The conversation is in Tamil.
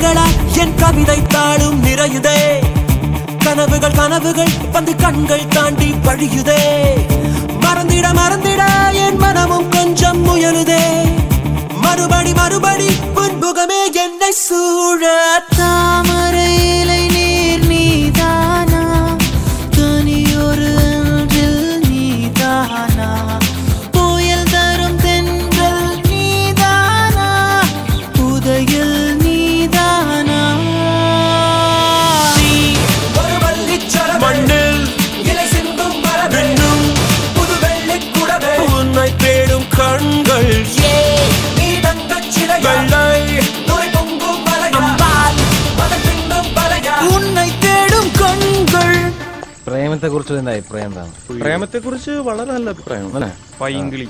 வரிகளால் என் கவிதை தாளும் நிறையுதே. கனவுகள் கனவுகள் வந்து கண்கள் தாண்டி வழியுதே. மறந்திட மறந்திட என் மனமும் கொஞ்சம் முயலுதே. மறுபடி மறுபடி புன்முகமே என்னை சூழ. தாமரை இலை நீர் நீதானா, தனியொரு அன்றில் நீதானா, புயல் தரும் தென்றல் நீதானா, புதையல் நீதானா. மண்ணில் இலை சிந்தும் மரபென்னும் புது வெள்ளி குடவே உன்னை தேடும் கண்கள். நீ தங்கச் சிலையை துறை பொங்கும் மலையால் மதம் பின்னும் மலையா உன்னை தேடும் கண்கள். പ്രേമത്തെ കുറിച്ച് എന്താ അഭിപ്രായം? എന്താണ്? പ്രേമത്തെ കുറിച്ച് വളരെ നല്ല അഭിപ്രായം. പൈങ്കിളി